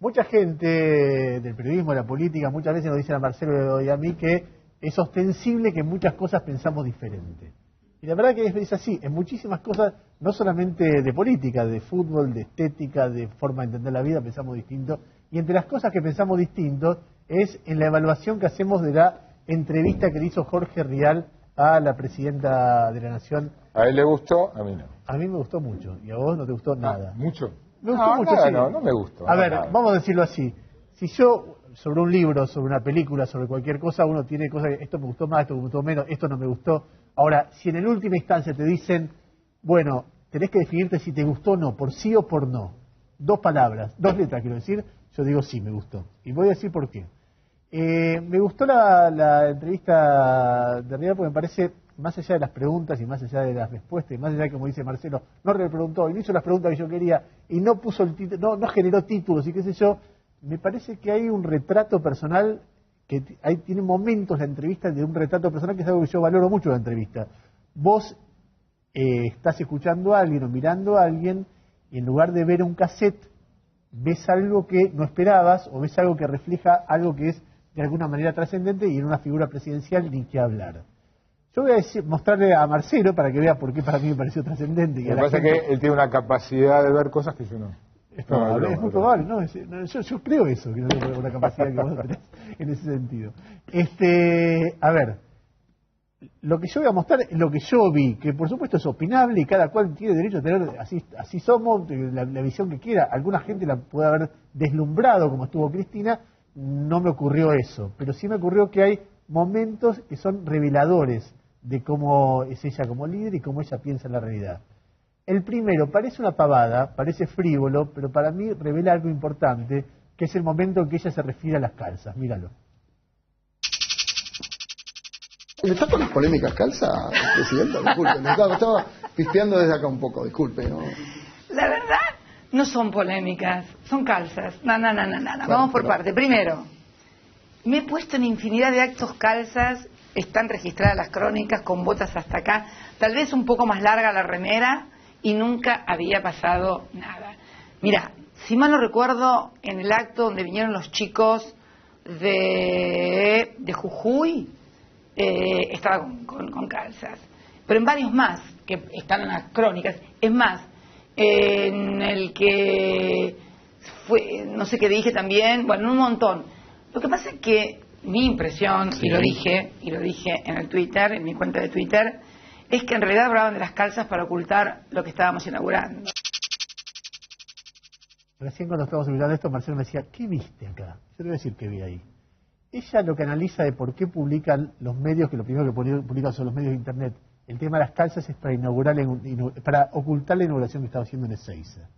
Mucha gente del periodismo, de la política, muchas veces nos dicen a Marcelo y a mí que es ostensible que en muchas cosas pensamos diferente. Y la verdad que es así, en muchísimas cosas, no solamente de política, de fútbol, de estética, de forma de entender la vida, pensamos distinto. Y entre las cosas que pensamos distinto es en la evaluación que hacemos de la entrevista que le hizo Jorge Rial a la presidenta de la Nación. ¿A él le gustó? A mí no. A mí me gustó mucho, y a vos no te gustó nada. ¿Mucho? Me gustó mucho, nada, sí. no me gustó. A ver, nada. vamos a decirlo así. Si yo, sobre un libro, sobre una película, sobre cualquier cosa, uno tiene cosas que esto me gustó más, esto me gustó menos, esto no me gustó. Ahora, si en última instancia te dicen, bueno, tenés que definirte si te gustó o no, por sí o por no. 2 palabras, 2 letras quiero decir, yo digo sí, me gustó. Y voy a decir por qué. Me gustó la entrevista de Rial porque me parece, más allá de las preguntas y más allá de las respuestas, y más allá de, como dice Marcelo, no le preguntó y no hizo las preguntas que yo quería y no puso el título, no generó títulos y qué sé yo, me parece que hay un retrato personal, que tiene momentos la entrevista de un retrato personal que es algo que yo valoro mucho de la entrevista. Vos estás escuchando a alguien o mirando a alguien y en lugar de ver un cassette, ves algo que no esperabas o ves algo que refleja algo que es de alguna manera trascendente y en una figura presidencial ni que hablar. Yo voy a mostrarle a Marcelo para que vea por qué para mí me pareció trascendente. Me parece que él tiene una capacidad de ver cosas que yo no. Es probable, es muy probable, ¿no? Yo creo eso, que no tengo una capacidad que vos tenés en ese sentido. A ver, lo que yo voy a mostrar es lo que yo vi, que por supuesto es opinable y cada cual tiene derecho a tener, así somos, la visión que quiera. Alguna gente la puede haber deslumbrado, como estuvo Cristina, no me ocurrió eso, pero sí me ocurrió que hay momentos que son reveladores de cómo es ella como líder y cómo ella piensa en la realidad. El primero parece una pavada, parece frívolo, pero para mí revela algo importante, que es el momento en que ella se refiere a las calzas. Míralo. ¿Le está con las polémicas calza, presidenta? Disculpe, me estaba pisteando desde acá un poco, disculpe, ¿no? La verdad, no son polémicas, son calzas. No. Vamos por parte. Primero, me he puesto en infinidad de actos calzas, están registradas las crónicas con botas hasta acá, tal vez un poco más larga la remera, y nunca había pasado nada. Mira, si mal no recuerdo, en el acto donde vinieron los chicos de Jujuy, estaba con calzas. Pero en varios más, que están en las crónicas, es más, en el que fue, no sé qué dije también, bueno, un montón. Lo que pasa es que mi impresión, sí, y lo dije en el Twitter, en mi cuenta de Twitter, es que en realidad hablaban de las calzas para ocultar lo que estábamos inaugurando. Recién cuando estábamos mirando esto, Marcelo me decía, ¿qué viste acá? Yo te voy a decir qué vi ahí. Ella lo que analiza de por qué publican los medios, que lo primero que publican son los medios de Internet, el tema de las calzas es para ocultar la inauguración que estaba haciendo en Ezeiza.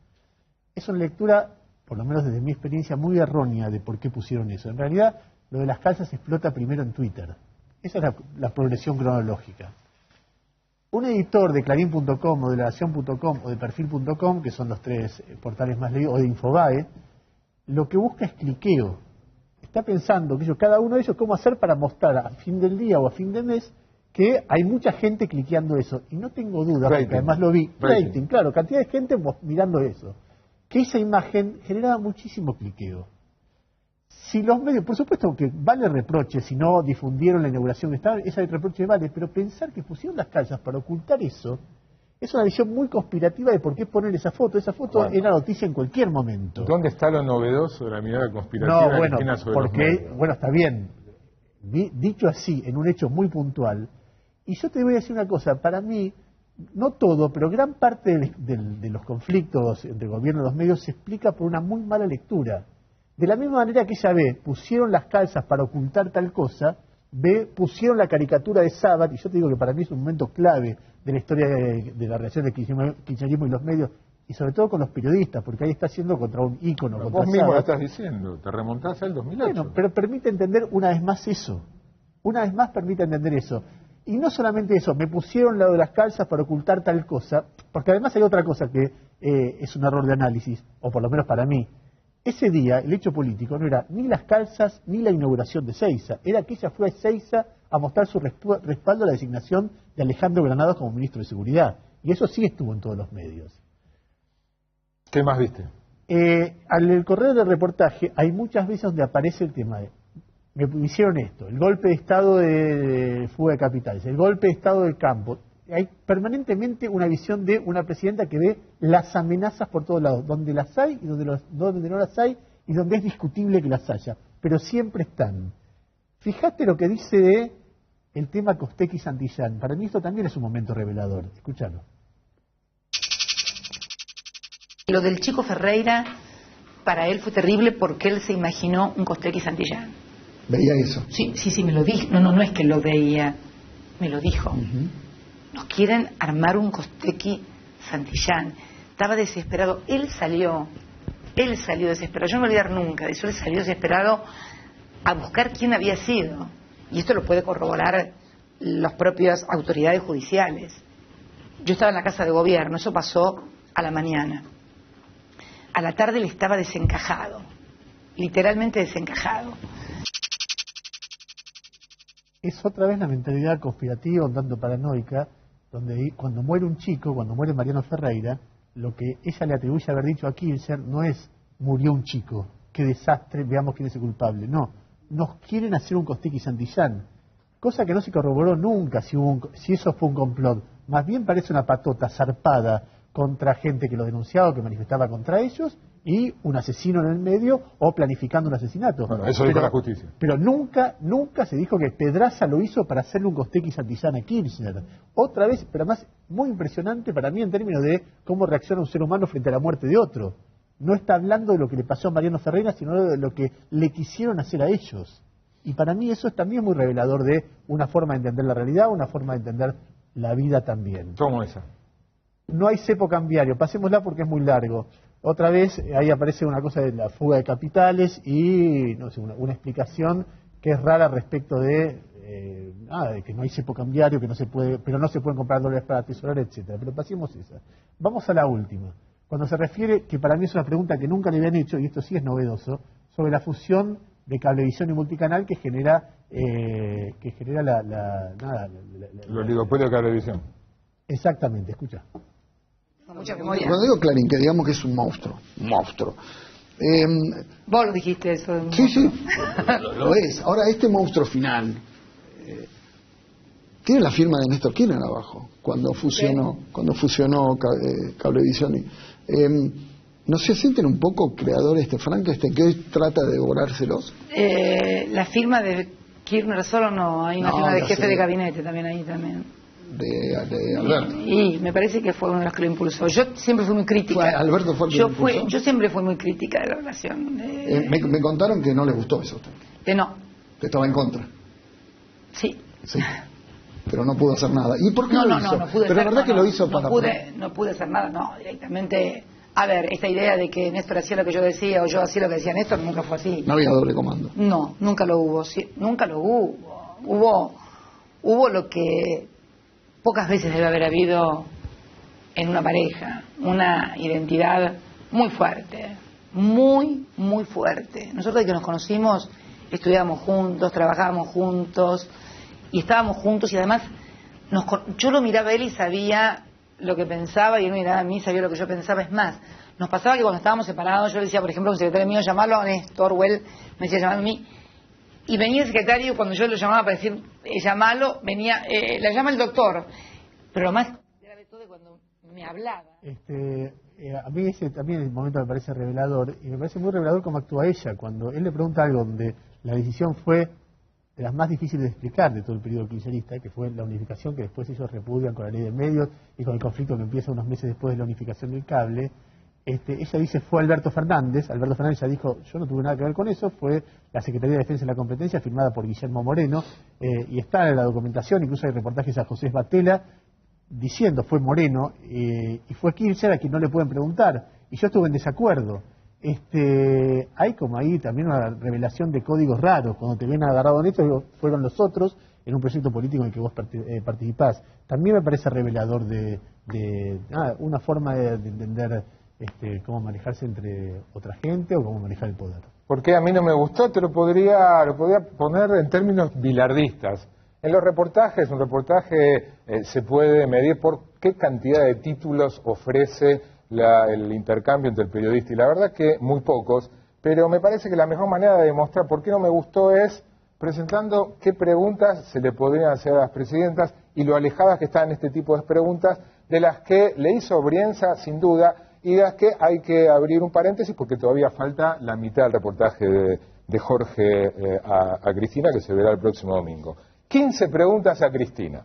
Es una lectura, por lo menos desde mi experiencia, muy errónea de por qué pusieron eso. En realidad, lo de las calzas explota primero en Twitter. Esa es la progresión cronológica. Un editor de Clarín.com o de LaNación.com o de Perfil.com, que son los 3 portales más leídos, o de Infobae, lo que busca es cliqueo. Está pensando que cada uno de ellos cómo hacer para mostrar a fin del día o a fin de mes que hay mucha gente cliqueando eso. Y no tengo duda, porque además lo vi, rating, claro, cantidad de gente mirando eso, que esa imagen generaba muchísimo cliqueo. Si los medios, por supuesto que vale reproche, si no difundieron la inauguración, ese reproche vale, pero pensar que pusieron las calzas para ocultar eso, es una visión muy conspirativa de por qué poner esa foto. Esa foto era noticia en cualquier momento. ¿Dónde está lo novedoso de la mirada conspirativa? No, bueno, sobre porque, bueno, está bien, dicho así, en un hecho muy puntual, y yo te voy a decir una cosa, para mí, no todo, pero gran parte de los conflictos entre el gobierno y los medios se explica por una muy mala lectura. De la misma manera que ella ve, pusieron las calzas para ocultar tal cosa, pusieron la caricatura de Sabat, y yo te digo que para mí es un momento clave de la historia de la relación del kirchnerismo y los medios, y sobre todo con los periodistas, porque ahí está haciendo contra un ícono. Pero contra vos mismo Sabat. lo estás diciendo, te remontás al 2008. Bueno, pero permite entender una vez más eso. Una vez más permite entender eso. Y no solamente eso, me pusieron lado de las calzas para ocultar tal cosa, porque además hay otra cosa que es un error de análisis, o por lo menos para mí. Ese día, el hecho político no era ni las calzas ni la inauguración de Ezeiza, era que ella fue a Ezeiza a mostrar su respaldo a la designación de Alejandro Granados como ministro de Seguridad. Y eso sí estuvo en todos los medios. ¿Qué más viste? Al correr del reportaje hay muchas veces donde aparece el tema de me hicieron esto, el golpe de Estado de fuga de capitales, el golpe de Estado del campo. Hay permanentemente una visión de una presidenta que ve las amenazas por todos lados, donde las hay y donde no las hay y donde es discutible que las haya, pero siempre están. Fíjate lo que dice de el tema Costecchi y Santillán. Para mí esto también es un momento revelador. Escúchalo. Lo del Chico Ferreira, para él fue terrible porque él se imaginó un Costecchi y Santillán. ¿Veía eso? Sí, me lo dijo. No es que lo veía, me lo dijo. Nos quieren armar un Costecchi Santillán. Estaba desesperado. Él salió desesperado. Yo no me voy a olvidar nunca de eso. Él salió desesperado a buscar quién había sido. Y esto lo puede corroborar las propias autoridades judiciales. Yo estaba en la casa de gobierno, eso pasó a la mañana. A la tarde él estaba desencajado, literalmente desencajado. Es otra vez la mentalidad conspirativa, un tanto paranoica, donde cuando muere un chico, cuando muere Mariano Ferreira, lo que ella le atribuye a haber dicho a Kirchner no es murió un chico, qué desastre, veamos quién es el culpable. No, nos quieren hacer un Costecchi Santillán, cosa que no se corroboró nunca si eso fue un complot. Más bien parece una patota zarpada contra gente que lo denunciaba o que manifestaba contra ellos y un asesino en el medio o planificando un asesinato. Bueno, eso dijo la justicia. Pero nunca se dijo que Pedraza lo hizo para hacerle un Costecchi Santillán a Kirchner. Otra vez, pero además muy impresionante para mí en términos de cómo reacciona un ser humano frente a la muerte de otro. No está hablando de lo que le pasó a Mariano Ferreira, sino de lo que le quisieron hacer a ellos. Y para mí eso es también muy revelador de una forma de entender la realidad, una forma de entender la vida también. ¿Cómo esa? No hay cepo cambiario, pasémosla porque es muy largo. Otra vez ahí aparece una cosa de la fuga de capitales y no sé, una explicación que es rara respecto de que no hay cepo cambiario, que no se puede, pero no se pueden comprar dólares para atesorar, etcétera. Pero pasemos esa. Vamos a la última. Cuando se refiere, que para mí es una pregunta que nunca le habían hecho, y esto sí es novedoso, sobre la fusión de cablevisión y multicanal que genera el oligopolio de cablevisión. Exactamente, escucha. Cuando digo Clarín, que digamos que es un monstruo. Vos lo dijiste eso. Sí, lo es. Ahora, este monstruo final tiene la firma de Néstor Kirchner abajo, cuando fusionó Cablevisión. ¿No se sienten un poco creadores de Frankenstein que hoy trata de devorárselos? La firma de Kirchner solo no, hay una firma de jefe de gabinete también ahí también. De Alberto. Y me parece que fue uno de los que lo impulsó. Yo siempre fui muy crítica. Alberto fue el que lo impulsó. Yo siempre fui muy crítica de la relación. Me contaron que no le gustó eso a usted. No. Que estaba en contra. Sí. Pero no pudo hacer nada. ¿Y por qué lo hizo? No pude pero la verdad que lo hizo no pude hacer nada, no, directamente. A ver, esta idea de que Néstor hacía lo que yo decía o yo hacía lo que decía Néstor nunca fue así. No había doble comando. No, nunca lo hubo. Nunca lo hubo. Hubo lo que pocas veces debe haber habido en una pareja, una identidad muy fuerte, muy fuerte. Nosotros desde que nos conocimos estudiábamos juntos, trabajábamos juntos y estábamos juntos y además yo lo miraba a él y sabía lo que pensaba y él miraba a mí y sabía lo que yo pensaba. Es más, nos pasaba que cuando estábamos separados yo le decía, por ejemplo, a un secretario mío, llamarlo a Néstor, o él me decía llamarlo a mí. Y venía el secretario, cuando yo lo llamaba para decir, llamalo, venía, la llama el doctor. Pero lo más grave todo es cuando me hablaba. A mí ese también el momento me parece revelador, y me parece muy revelador cómo actúa ella, cuando él le pregunta algo donde la decisión fue de las más difíciles de explicar de todo el periodo kirchnerista, que fue la unificación que después ellos repudian con la ley de medios y con el conflicto que empieza unos meses después de la unificación del cable. Ella dice fue Alberto Fernández ya dijo yo no tuve nada que ver con eso, fue la Secretaría de Defensa de la Competencia firmada por Guillermo Moreno y está en la documentación, incluso hay reportajes a José Batela diciendo fue Moreno y fue Kirchner a quien no le pueden preguntar y yo estuve en desacuerdo. Hay como ahí también una revelación de códigos raros, cuando te ven agarrado en esto fueron los otros en un proyecto político en el que vos participás. También me parece revelador de una forma de entender cómo manejarse entre otra gente o cómo manejar el poder. Porque a mí no me gustó, lo podría poner en términos bilardistas. En los reportajes, un reportaje se puede medir por qué cantidad de títulos ofrece el intercambio entre el periodista y la verdad que muy pocos, pero me parece que la mejor manera de demostrar por qué no me gustó es presentando qué preguntas se le podrían hacer a las presidentas y lo alejadas que están este tipo de preguntas, de las que le hizo Brienza sin duda, y de las que hay que abrir un paréntesis porque todavía falta la mitad del reportaje de Jorge a Cristina, que se verá el próximo domingo. 15 preguntas a Cristina.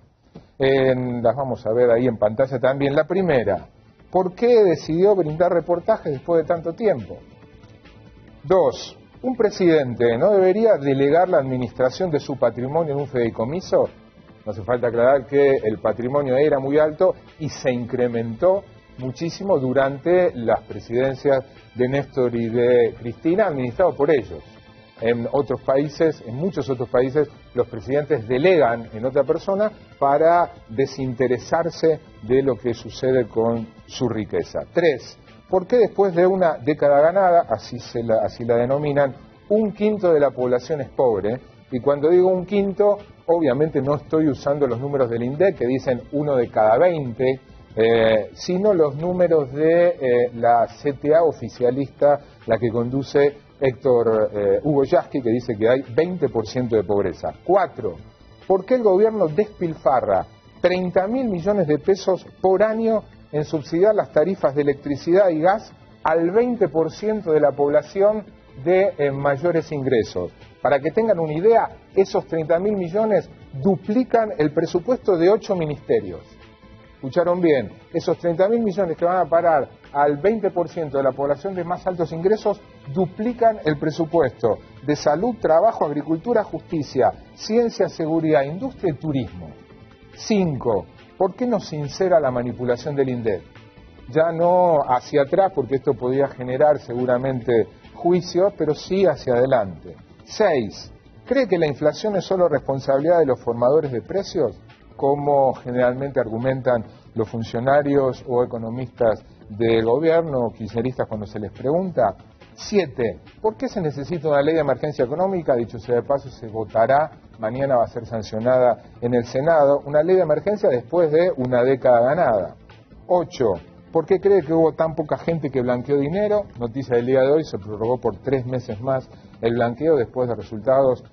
Las vamos a ver ahí en pantalla también. La primera, ¿por qué decidió brindar reportajes después de tanto tiempo? 2. ¿Un presidente no debería delegar la administración de su patrimonio en un fideicomiso? No hace falta aclarar que el patrimonio era muy alto y se incrementó muchísimo durante las presidencias de Néstor y de Cristina, administrado por ellos. En otros países, en muchos otros países, los presidentes delegan en otra persona para desinteresarse de lo que sucede con su riqueza. 3. ¿Por qué después de una década ganada, así la denominan, un quinto de la población es pobre? Y cuando digo un quinto, obviamente no estoy usando los números del INDEC, que dicen 1 de cada 20, sino los números de la CTA oficialista, la que conduce Hugo Yasky, que dice que hay 20% de pobreza. 4. ¿Por qué el gobierno despilfarra 30.000 millones de pesos por año en subsidiar las tarifas de electricidad y gas al 20% de la población de mayores ingresos? Para que tengan una idea, esos 30.000 millones duplican el presupuesto de 8 ministerios. Escucharon bien, esos 30.000 millones que van a parar al 20% de la población de más altos ingresos duplican el presupuesto de salud, trabajo, agricultura, justicia, ciencia, seguridad, industria y turismo. 5. ¿Por qué no se insera la manipulación del INDEC? Ya no hacia atrás, porque esto podría generar seguramente juicios, pero sí hacia adelante. 6. ¿Cree que la inflación es solo responsabilidad de los formadores de precios, como generalmente argumentan los funcionarios o economistas del gobierno o kirchneristas cuando se les pregunta? 7. ¿Por qué se necesita una ley de emergencia económica? Dicho sea de paso, se votará, mañana va a ser sancionada en el Senado, una ley de emergencia después de una década ganada. 8. ¿Por qué cree que hubo tan poca gente que blanqueó dinero? Noticia del día de hoy, se prorrogó por 3 meses más el blanqueo después de resultados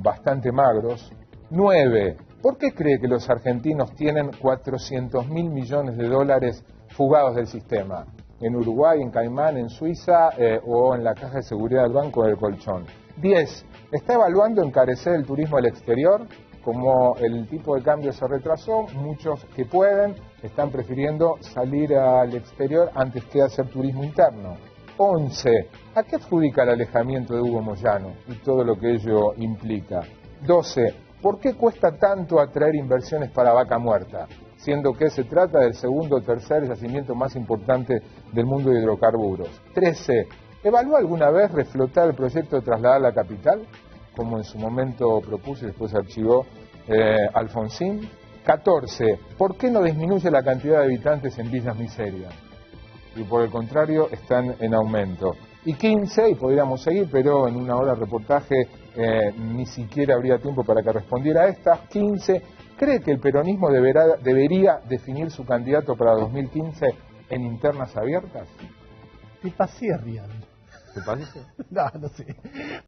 bastante magros. 9. ¿Por qué cree que los argentinos tienen 400.000 millones de dólares fugados del sistema? En Uruguay, en Caimán, en Suiza o en la caja de seguridad del Banco del Colchón. 10. ¿Está evaluando encarecer el turismo al exterior? Como el tipo de cambio se retrasó, muchos que pueden están prefiriendo salir al exterior antes que hacer turismo interno. 11. ¿A qué adjudica el alejamiento de Hugo Moyano y todo lo que ello implica? 12. ¿Por qué cuesta tanto atraer inversiones para Vaca Muerta, siendo que se trata del segundo o tercer yacimiento más importante del mundo de hidrocarburos? 13. ¿Evaluó alguna vez reflotar el proyecto de trasladar la capital, como en su momento propuso y después archivó Alfonsín? 14. ¿Por qué no disminuye la cantidad de habitantes en Villas Miseria? Y por el contrario, están en aumento. Y 15, y podríamos seguir, pero en una hora de reportaje ni siquiera habría tiempo para que respondiera a estas. 15. ¿Cree que el peronismo debería definir su candidato para 2015 en internas abiertas? ¿Qué pasé, Rian? ¿Te parece? No sé.